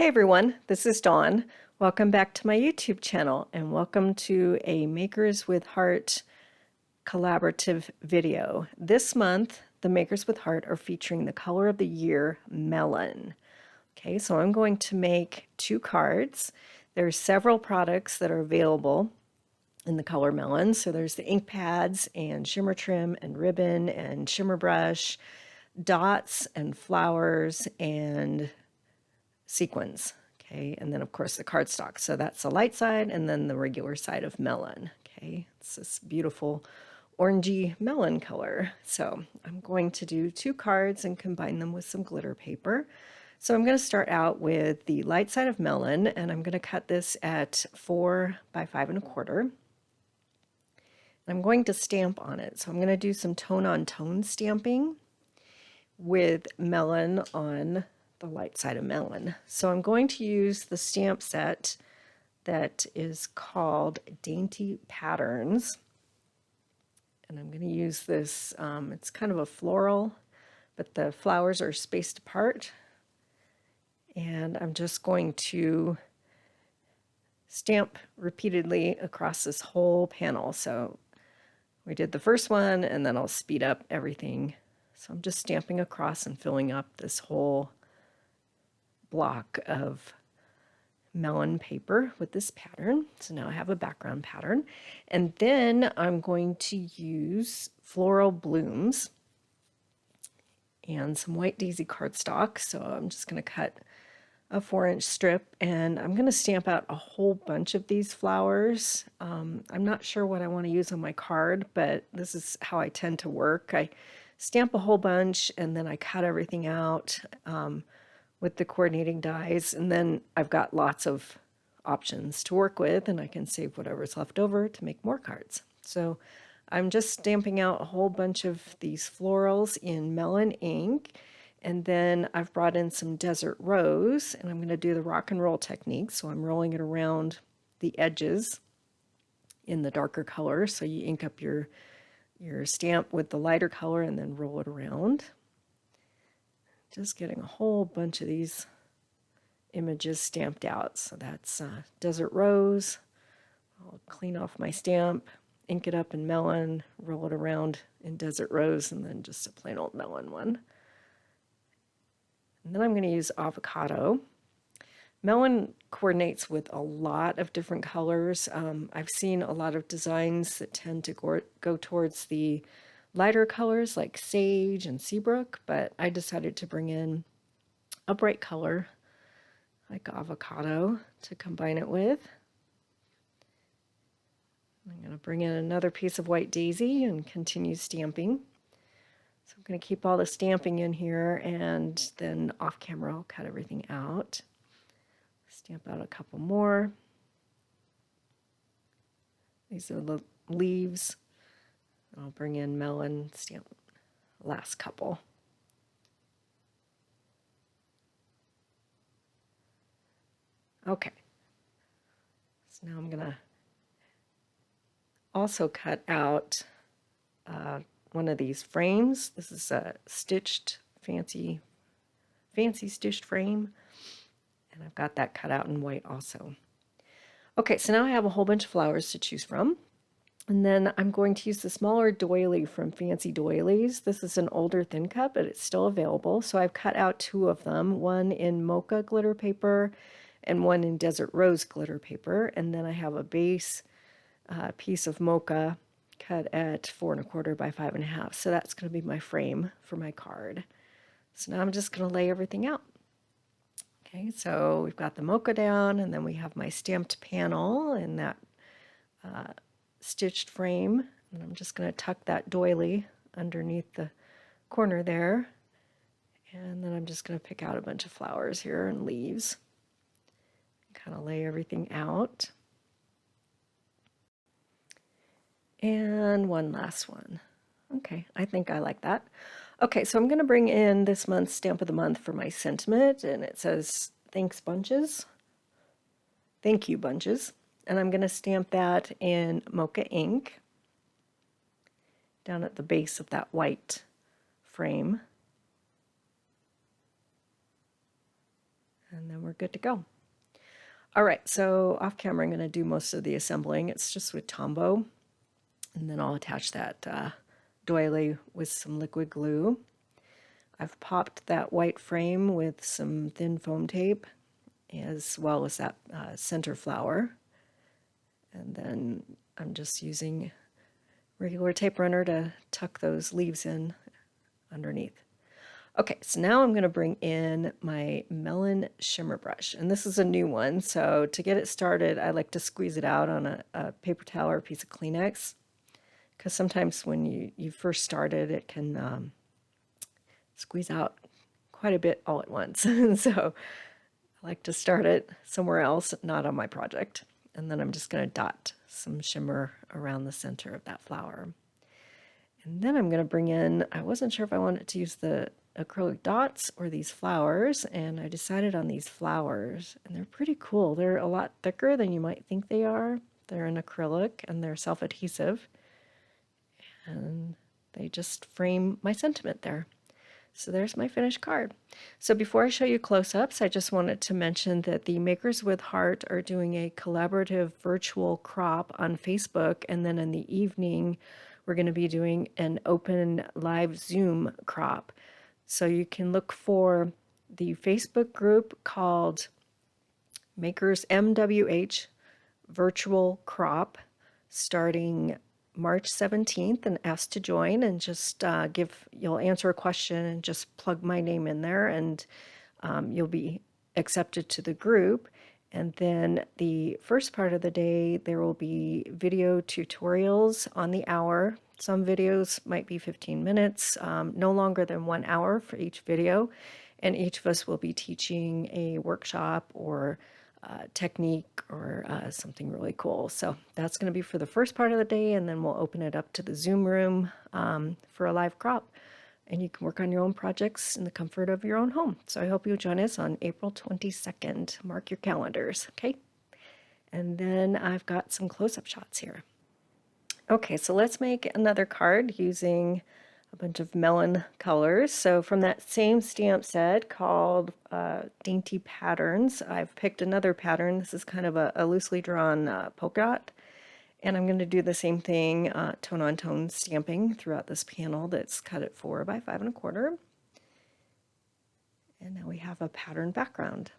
everyone, this is Dawn. Welcome back to my YouTube channel and welcome to a Makers with Heart collaborative video. This month, the Makers with Heart are featuring the color of the year, Melon. Okay, so I'm going to make 2 cards. There's several products that are available in the color Melon. So there's the ink pads and shimmer trim and ribbon and shimmer brush, dots and flowers and sequins. Okay, and then of course the cardstock. So that's the light side and then the regular side of Melon. Okay, it's this beautiful orangey melon color. So I'm going to do 2 cards and combine them with some glitter paper. So I'm going to start out with the light side of Melon, and I'm going to cut this at 4 by 5 1/4. I'm going to stamp on it. So I'm going to do some tone on tone stamping with Melon on the light side of Melon. So I'm going to use the stamp set that is called Dainty Patterns. And I'm going to use this, it's kind of a floral, but the flowers are spaced apart. And I'm just going to stamp repeatedly across this whole panel. So we did the first one, and then I'll speed up everything. So I'm just stamping across and filling up this whole block of melon paper with this pattern. So now I have a background pattern. And then I'm going to use floral blooms and some white daisy cardstock. So I'm just going to cut a 4-inch strip, and I'm going to stamp out a whole bunch of these flowers. I'm not sure what I want to use on my card, but this is how I tend to work. I stamp a whole bunch and then I cut everything out with the coordinating dies, and then I've got lots of options to work with, and I can save whatever's left over to make more cards. So I'm just stamping out a whole bunch of these florals in Melon ink, and then I've brought in some Desert Rose, and I'm going to do the rock and roll technique. So I'm rolling it around the edges in the darker color. So you ink up your stamp with the lighter color and then roll it around. Just getting a whole bunch of these images stamped out. So that's Desert Rose. I'll clean off my stamp, ink it up in Melon, roll it around in Desert Rose, and then just a plain old Melon one. And then I'm going to use Avocado. Melon coordinates with a lot of different colors. I've seen a lot of designs that tend to go towards the lighter colors like Sage and Seabrook, but I decided to bring in a bright color like Avocado to combine it with. I'm going to bring in another piece of white daisy and continue stamping. So I'm going to keep all the stamping in here, and then off camera I'll cut everything out. Stamp out a couple more. These are the leaves. I'll bring in Melon, stamp the last couple. Okay. So now I'm going to also cut out one of these frames. This is a stitched, fancy stitched frame. And I've got that cut out in white also. Okay, so now I have a whole bunch of flowers to choose from. And then I'm going to use the smaller doily from Fancy Doilies. This is an older thin cut, but it's still available. So I've cut out 2 of them, one in mocha glitter paper and one in Desert Rose glitter paper. And then I have a base piece of mocha cut at 4 1/4 by 5 1/2. So that's going to be my frame for my card. So now I'm just going to lay everything out. Okay, so we've got the mocha down, and then we have my stamped panel in that stitched frame. And I'm just going to tuck that doily underneath the corner there. And then I'm just going to pick out a bunch of flowers here and leaves. Kind of lay everything out. And one last one. Okay, I think I like that. Okay, so I'm going to bring in this month's Stamp of the Month for my sentiment, and it says, Thanks Bunches. Thank you, Bunches. And I'm going to stamp that in mocha ink down at the base of that white frame. and then we're good to go. All right, so off camera, I'm going to do most of the assembling. It's just with Tombow, and then I'll attach that doily with some liquid glue. I've popped that white frame with some thin foam tape, as well as that center flower. And then I'm just using regular tape runner to tuck those leaves in underneath. Okay, so now I'm going to bring in my Melon shimmer brush, and this is a new one. So to get it started, I like to squeeze it out on a paper towel or a piece of Kleenex, because sometimes when you first start it, it can squeeze out quite a bit all at once. And so I like to start it somewhere else, not on my project. And then I'm just going to dot some shimmer around the center of that flower. And then I'm going to bring in, I wasn't sure if I wanted to use the acrylic dots or these flowers, and I decided on these flowers, and they're pretty cool. They're a lot thicker than you might think they are. They're in acrylic and they're self-adhesive, and they just frame my sentiment there. So there's my finished card. So before I show you close-ups, I just wanted to mention that the Makers with Heart are doing a collaborative virtual crop on Facebook, and then in the evening we're going to be doing an open live Zoom crop. So you can look for the Facebook group called Makers MWH Virtual Crop starting March 17th, and ask to join, and just you'll answer a question and just plug my name in there, and you'll be accepted to the group. And then the first part of the day, there will be video tutorials on the hour. Some videos might be 15 minutes, no longer than 1 hour for each video. And each of us will be teaching a workshop or technique or something really cool. So that's going to be for the first part of the day, and then we'll open it up to the Zoom room for a live crop. And you can work on your own projects in the comfort of your own home. So I hope you'll join us on April 22nd. Mark your calendars, okay? And then I've got some close-up shots here. Okay, so let's make another card using a bunch of melon colors. So from that same stamp set called Dainty Patterns, I've picked another pattern. This is kind of a loosely drawn polka dot. And I'm going to do the same thing, tone-on-tone stamping throughout this panel that's cut at 4 by 5 1/4. And now we have a pattern background.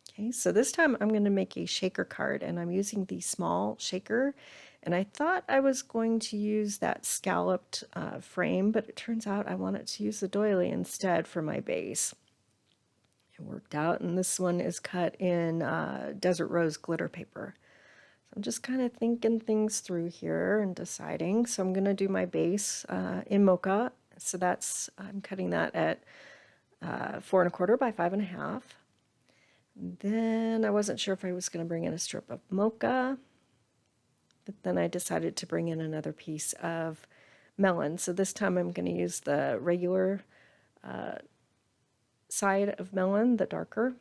Okay, so this time I'm going to make a shaker card, and I'm using the small shaker. And I thought I was going to use that scalloped frame, but it turns out I wanted to use the doily instead for my base. It worked out, and this one is cut in Desert Rose glitter paper. I'm just kind of thinking things through here and deciding. So I'm going to do my base in mocha. So I'm cutting that at 4 1/4 by 5 1/2. Then I wasn't sure if I was going to bring in a strip of mocha, but then I decided to bring in another piece of melon. So this time I'm going to use the regular side of melon, the darker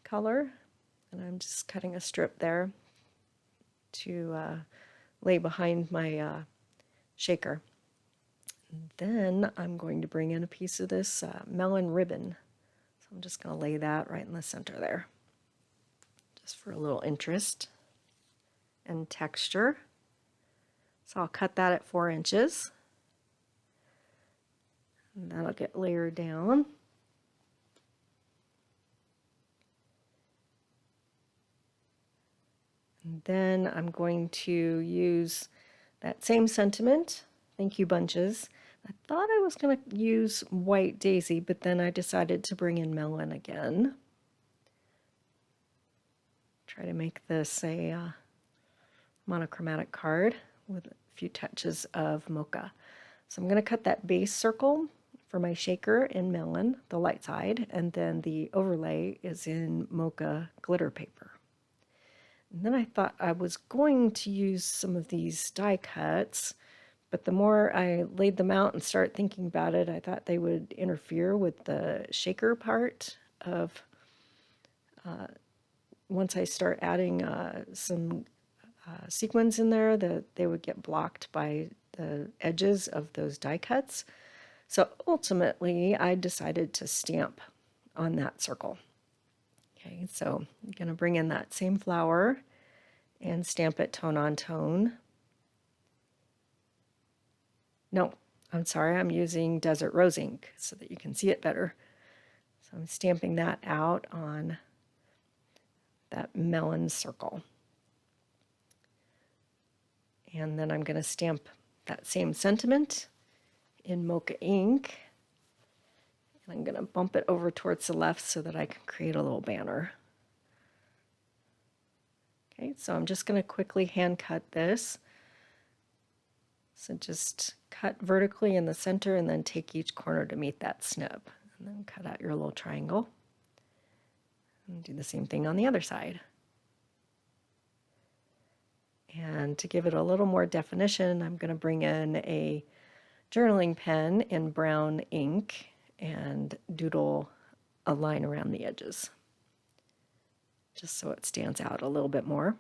color, and I'm just cutting a strip there to lay behind my shaker. And then I'm going to bring in a piece of this melon ribbon. So I'm just going to lay that right in the center there, just for a little interest and texture. So I'll cut that at 4 inches. And that'll get layered down. And then I'm going to use that same sentiment, thank you bunches. I thought I was going to use white daisy, but then I decided to bring in melon again. Try to make this a monochromatic card with a few touches of mocha. So I'm going to cut that base circle for my shaker in melon, the light side, and then the overlay is in mocha glitter paper. And then I thought I was going to use some of these die cuts, but the more I laid them out and started thinking about it, I thought they would interfere with the shaker part of, once I start adding some sequins in there, that they would get blocked by the edges of those die cuts. So ultimately, I decided to stamp on that circle. Okay, so I'm going to bring in that same flower and stamp it tone on tone. No, I'm sorry, I'm using Desert Rose ink so that you can see it better. So I'm stamping that out on that melon circle. And then I'm going to stamp that same sentiment in mocha ink. And I'm going to bump it over towards the left so that I can create a little banner. Okay, so I'm just going to quickly hand cut this. So just cut vertically in the center and then take each corner to meet that snip. And then cut out your little triangle. And do the same thing on the other side. And to give it a little more definition, I'm going to bring in a journaling pen in brown ink and doodle a line around the edges, just so it stands out a little bit more.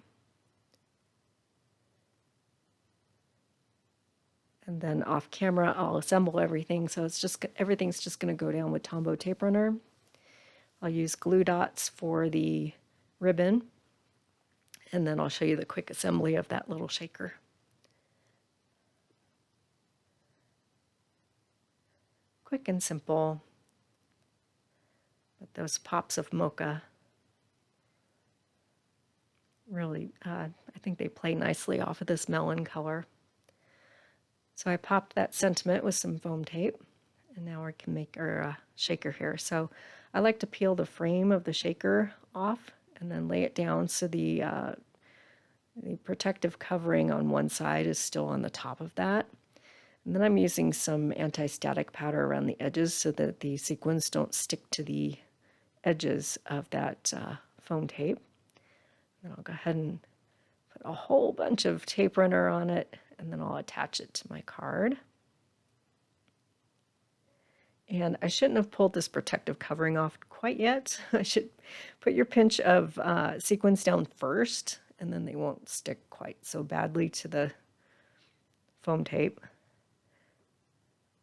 And then off camera, I'll assemble everything. So it's just everything's just going to go down with Tombow tape runner. I'll use glue dots for the ribbon, and then I'll show you the quick assembly of that little shaker. Quick and simple, but those pops of mocha really, I think they play nicely off of this melon color. So I popped that sentiment with some foam tape, and now we can make our shaker here. So I like to peel the frame of the shaker off and then lay it down so the protective covering on one side is still on the top of that. And then I'm using some anti-static powder around the edges so that the sequins don't stick to the edges of that foam tape. Then I'll go ahead and put a whole bunch of tape runner on it, and then I'll attach it to my card. And I shouldn't have pulled this protective covering off quite yet. I should put your pinch of sequins down first, and then they won't stick quite so badly to the foam tape.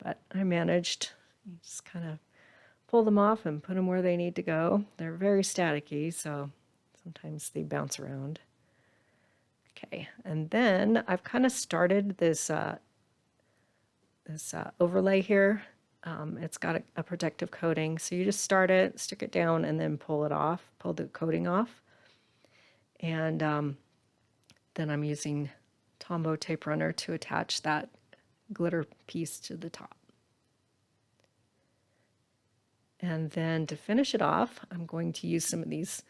But I managed. You just kind of pull them off and put them where they need to go. They're very staticky, so sometimes they bounce around. Okay, and then I've kind of started this overlay here. It's got a protective coating, so you just start it, stick it down, and then pull it off, pull the coating off. And then I'm using Tombow tape runner to attach that glitter piece to the top. And then to finish it off, I'm going to use some of these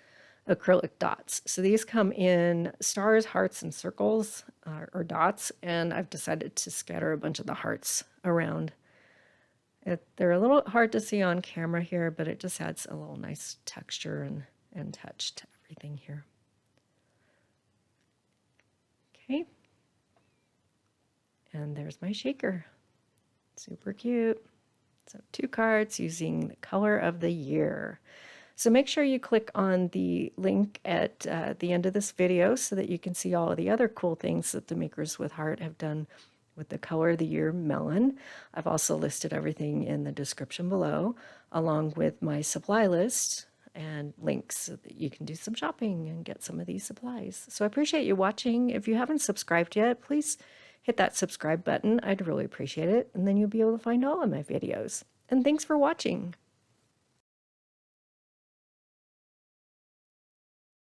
acrylic dots. So these come in stars, hearts, and circles, or dots, and I've decided to scatter a bunch of the hearts around. They're a little hard to see on camera here, but it just adds a little nice texture and touch to everything here. Okay. And there's my shaker. Super cute. So 2 cards using the color of the year. So make sure you click on the link at the end of this video so that you can see all of the other cool things that the Makers with Heart have done with the color of the year melon. I've also listed everything in the description below, along with my supply list and links so that you can do some shopping and get some of these supplies. So I appreciate you watching. If you haven't subscribed yet, please hit that subscribe button. I'd really appreciate it. And then you'll be able to find all of my videos. And thanks for watching.